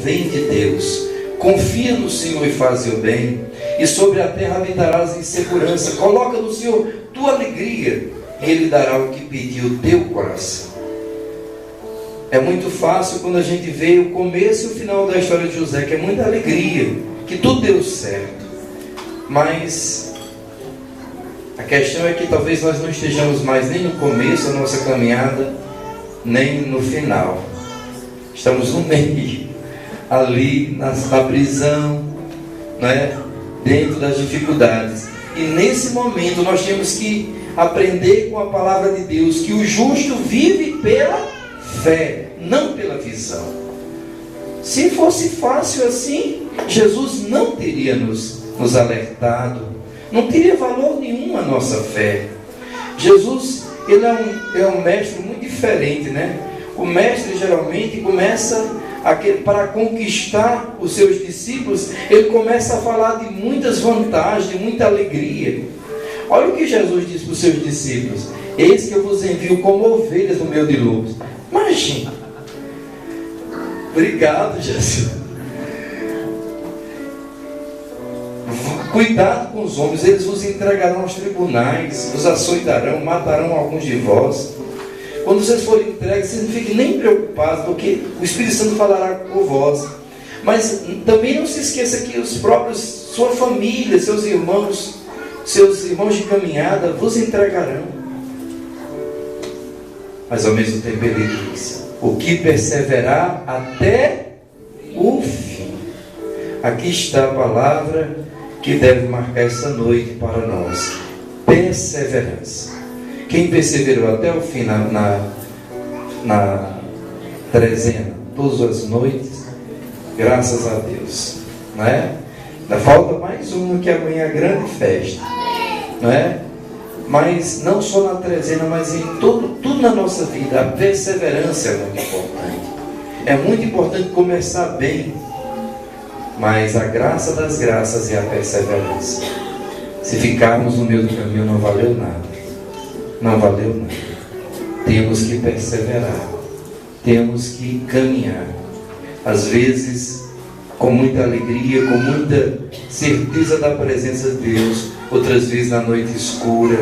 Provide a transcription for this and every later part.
Vem de Deus. Confia no Senhor e faze o bem, e sobre a terra habitarás em segurança. Coloca no Senhor tua alegria, e Ele dará o que pediu o teu coração. É muito fácil quando a gente vê o começo e o final da história de José, que é muita alegria, que tudo deu certo. Mas a questão é que talvez nós não estejamos mais nem no começo da nossa caminhada, nem no final. Estamos no meio, ali na prisão, né? Dentro das dificuldades. E nesse momento nós temos que aprender com a palavra de Deus que o justo vive pela fé, não pela visão. Se fosse fácil assim, Jesus não teria nos alertado, não teria valor nenhum a nossa fé. Jesus, ele é um mestre muito diferente, né? O mestre geralmente começa para conquistar os seus discípulos, ele começa a falar de muitas vantagens, de muita alegria. Olha o que Jesus disse para os seus discípulos: eis que eu vos envio como ovelhas no meio de lobos. Imagina. Obrigado, Jesus. Cuidado com os homens, eles vos entregarão aos tribunais, vos açoitarão, matarão alguns de vós. Quando vocês forem entregues, vocês não fiquem nem preocupados, porque o Espírito Santo falará por vós. Mas também não se esqueça que os próprios, sua família, seus irmãos de caminhada, vos entregarão. Mas ao mesmo tempo ele diz: o que perseverar até o fim. Aqui está a palavra que deve marcar essa noite para nós: perseverança. Quem perseverou até o fim na trezena, todas as noites, graças a Deus, não é? Ainda falta mais uma, que amanhã é a grande festa, não é? Mas não só na trezena, mas em tudo na nossa vida, a perseverança é muito importante. É muito importante começar bem, mas a graça das graças é a perseverança. Se ficarmos no meio do caminho, não valeu nada. Não valeu nada. Temos que perseverar, temos que caminhar, às vezes com muita alegria, com muita certeza da presença de Deus, outras vezes na noite escura,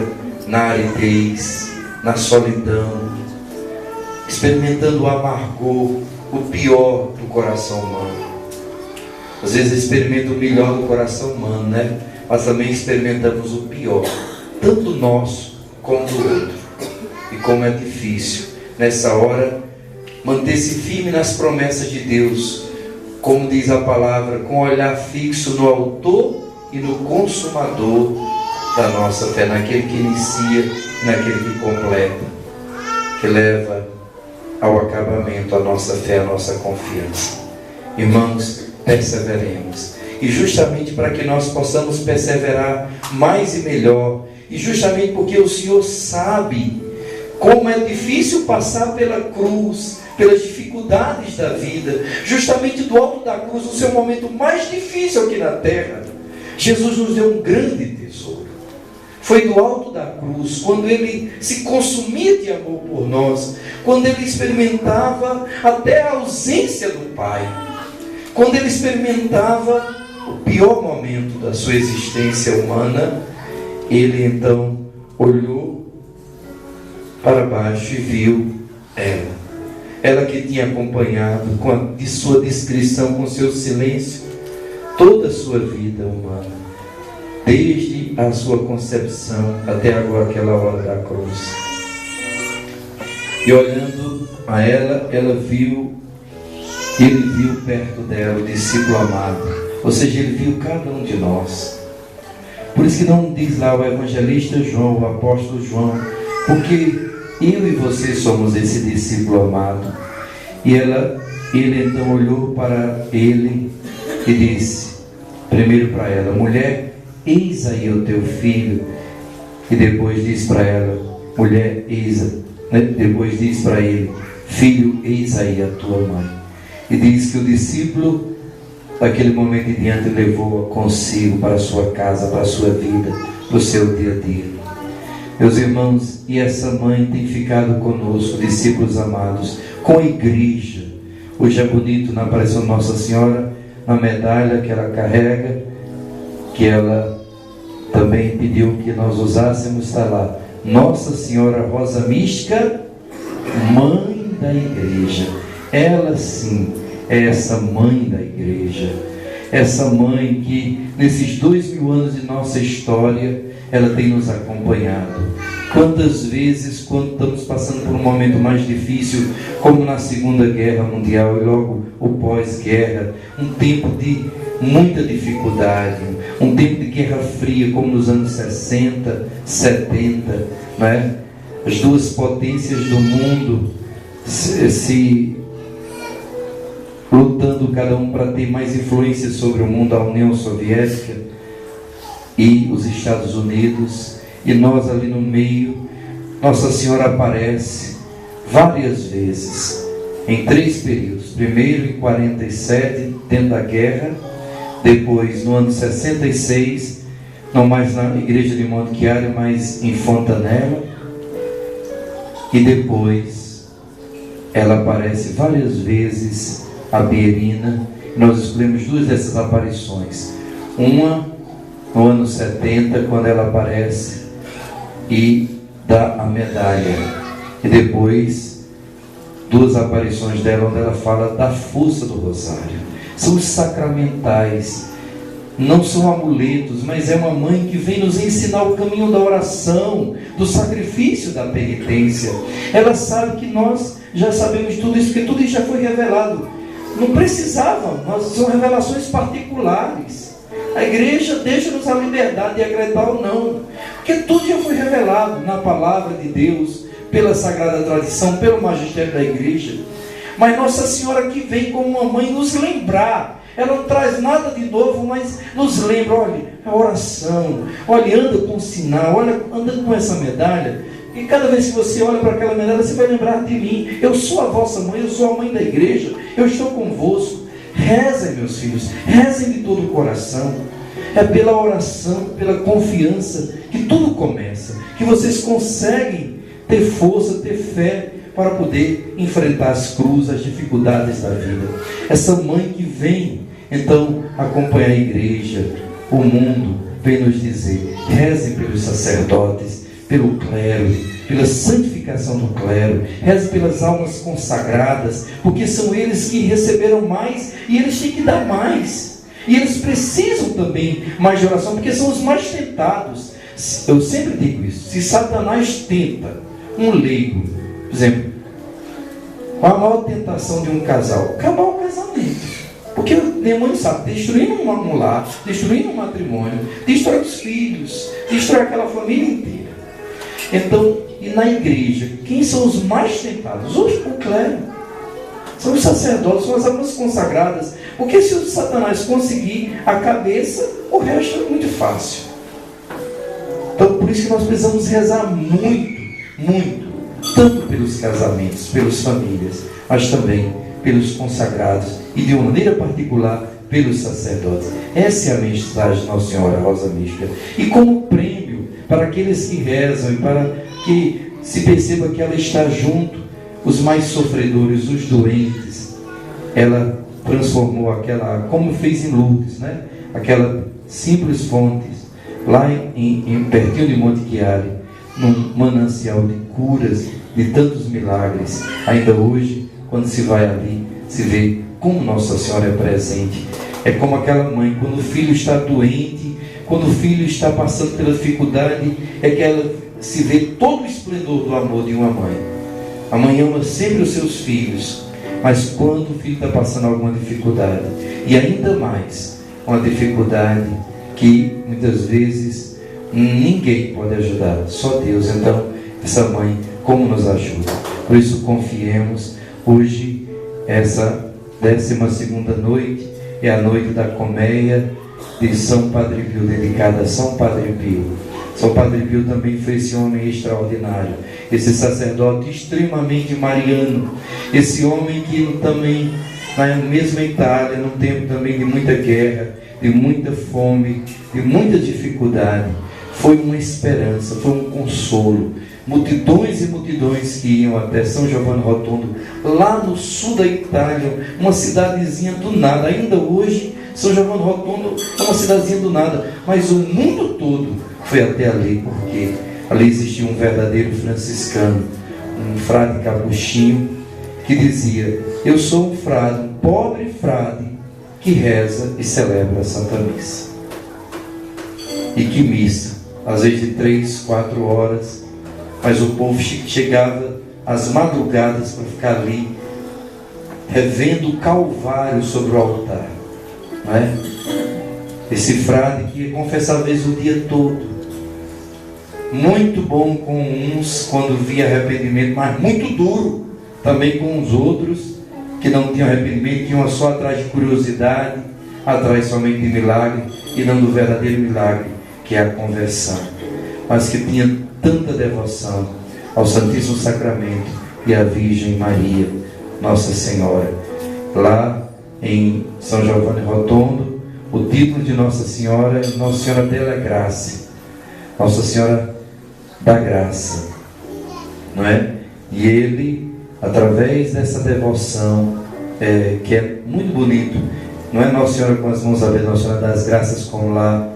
na aridez, na solidão, experimentando o amargor, o pior do coração humano. Às vezes experimenta o melhor do coração humano, né? Mas também experimentamos o pior, tanto nosso como do outro. E como é difícil nessa hora manter-se firme nas promessas de Deus, como diz a palavra, com olhar fixo no autor e no consumador da nossa fé, naquele que inicia, naquele que completa, que leva ao acabamento a nossa fé, a nossa confiança. Irmãos, perseveremos, e justamente para que nós possamos perseverar mais e melhor, e justamente porque o Senhor sabe como é difícil passar pela cruz, pelas dificuldades da vida, justamente do alto da cruz, o seu momento mais difícil aqui na terra, Jesus nos deu um grande tesouro. Foi do alto da cruz, quando Ele se consumia de amor por nós, quando Ele experimentava até a ausência do Pai, quando Ele experimentava o pior momento da sua existência humana. Ele então olhou para baixo e viu ela que tinha acompanhado de sua descrição, com seu silêncio, toda a sua vida humana, desde a sua concepção até agora, aquela hora da cruz. E olhando a ela, ele viu perto dela o discípulo amado, ou seja, ele viu cada um de nós. Por isso que não diz lá o evangelista João, o apóstolo João, porque eu e você somos esse discípulo amado. E ele então olhou para ele e disse, primeiro para ela: mulher, eis aí o teu filho. E depois diz para ela: mulher, depois diz para ele: filho, eis aí a tua mãe. E diz que o discípulo, daquele momento em diante, levou-a consigo para a sua casa, para a sua vida, para o seu dia a dia. Meus irmãos, e essa mãe tem ficado conosco, discípulos amados, com a igreja, Hoje é bonito na aparição de Nossa Senhora, na medalha que ela carrega, que ela também pediu que nós usássemos, está lá: Nossa Senhora Rosa Mística, Mãe da Igreja. Ela sim é essa Mãe da Igreja, essa Mãe que nesses 2000 anos de nossa história ela tem nos acompanhado. Quantas vezes, quando estamos passando por um momento mais difícil, como na Segunda Guerra Mundial e logo o pós-guerra, um tempo de muita dificuldade, um tempo de Guerra Fria, como nos anos 60, 70, né? As duas potências do mundo se lutando cada um para ter mais influência sobre o mundo, a União Soviética e os Estados Unidos, e nós ali no meio. Nossa Senhora aparece várias vezes, em 3 períodos. Primeiro em 47, dentro da guerra, depois no ano 66, não mais na igreja de Monte Chiari, mas em Fontanella, e depois ela aparece várias vezes a Pierina. Nós escolhemos 2 dessas aparições, uma no ano 70, quando ela aparece e dá a medalha, e depois 2 aparições dela onde ela fala da força do rosário. São os sacramentais, não são amuletos, mas é uma mãe que vem nos ensinar o caminho da oração, do sacrifício, da penitência. Ela sabe que nós já sabemos tudo isso, porque tudo isso já foi revelado. Não precisava, são revelações particulares. A igreja deixa-nos a liberdade de acreditar ou não, porque tudo já foi revelado na palavra de Deus, pela sagrada tradição, pelo magistério da igreja. Mas Nossa Senhora que vem como uma mãe nos lembrar. Ela não traz nada de novo, mas nos lembra: olha, a oração, olha, anda com o sinal, olha, anda com essa medalha. E cada vez que você olha para aquela medalha, você vai lembrar de mim. Eu sou a vossa mãe, eu sou a mãe da igreja, eu estou convosco. Rezem, meus filhos, rezem de todo o coração. É pela oração, pela confiança que tudo começa, que vocês conseguem ter força, ter fé para poder enfrentar as cruzes, as dificuldades da vida. Essa mãe que vem então acompanhar a igreja, o mundo, vem nos dizer: rezem pelos sacerdotes, pelo clero, pela santificação do clero, rezem pelas almas consagradas, porque são eles que receberam mais e eles têm que dar mais, e eles precisam também mais de oração, porque são os mais tentados. Eu sempre digo isso: se Satanás tenta um leigo, por exemplo, qual a maior tentação de um casal? Acabar o casamento. Porque o demônio sabe, destruindo um lar, destruindo um matrimônio, destrói os filhos, destrói aquela família inteira. Então, e na igreja, quem são os mais tentados? O clero. São os sacerdotes, são as almas consagradas. Porque se o Satanás conseguir a cabeça, o resto é muito fácil. Então, por isso que nós precisamos rezar muito, muito, tanto pelos casamentos, pelas famílias, mas também pelos consagrados e de uma maneira particular pelos sacerdotes. Essa é a mensagem de Nossa Senhora Rosa Mística. E como prêmio para aqueles que rezam e para que se perceba que ela está junto, os mais sofredores, os doentes, ela transformou aquela, como fez em Lourdes, né? Aquela simples fonte lá pertinho de Monte Chiari, num manancial de curas, de tantos milagres. Ainda hoje, quando se vai ali, se vê como Nossa Senhora é presente. É como aquela mãe, quando o filho está doente, quando o filho está passando pela dificuldade, é que ela se vê todo o esplendor do amor de uma mãe. A mãe ama sempre os seus filhos, mas quando o filho está passando alguma dificuldade, e ainda mais uma dificuldade que muitas vezes ninguém pode ajudar, só Deus. Então, essa mãe, como nos ajuda? Por isso, confiemos. Hoje, essa 12ª noite, é a noite da colmeia de São Padre Pio, dedicada a São Padre Pio. São Padre Pio também foi esse homem extraordinário, esse sacerdote extremamente mariano, esse homem que também, na mesma Itália, num tempo também de muita guerra, de muita fome, de muita dificuldade, foi uma esperança, foi um consolo, multidões e multidões que iam até São Giovanni Rotondo, lá no sul da Itália, uma cidadezinha do nada. Ainda hoje, São Giovanni Rotondo é uma cidadezinha do nada, mas o mundo todo foi até ali, porque ali existia um verdadeiro franciscano, um frade capuchinho, que dizia: eu sou um frade, um pobre frade, que reza e celebra a Santa Missa. E que missa, às vezes de 3, 4 horas, mas o povo chegava às madrugadas para ficar ali, revendo o Calvário sobre o altar, não é? Esse frade que ia confessar às vezes o dia todo, muito bom com uns quando via arrependimento, mas muito duro também com os outros que não tinham arrependimento, que iam só atrás de curiosidade, atrás somente de milagre e não do verdadeiro milagre, que é a conversão, mas que tinha tanta devoção ao Santíssimo Sacramento e à Virgem Maria, Nossa Senhora. Lá em São Giovanni Rotondo, o título de Nossa Senhora é Nossa Senhora della Graça, Nossa Senhora da Graça, não é? E ele, através dessa devoção, que é muito bonito, não é Nossa Senhora com as mãos abertas, Nossa Senhora das Graças, como lá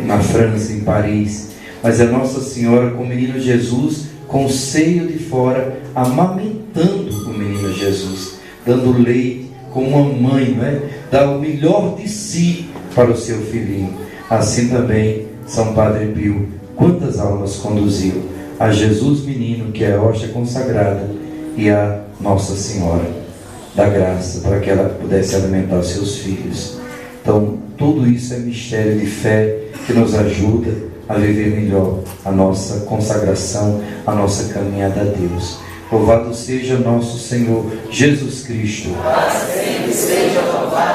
na França, em Paris, mas é Nossa Senhora com o menino Jesus, com o seio de fora, amamentando o menino Jesus, dando leite como uma mãe, não é? Dá o melhor de si para o seu filhinho. Assim também São Padre Pio, quantas almas conduziu a Jesus menino, que é a hóstia consagrada, e a Nossa Senhora da Graça, para que ela pudesse alimentar os seus filhos. Então, tudo isso é mistério de fé que nos ajuda a viver melhor a nossa consagração, a nossa caminhada a Deus. Louvado seja nosso Senhor Jesus Cristo. Sempre seja louvado.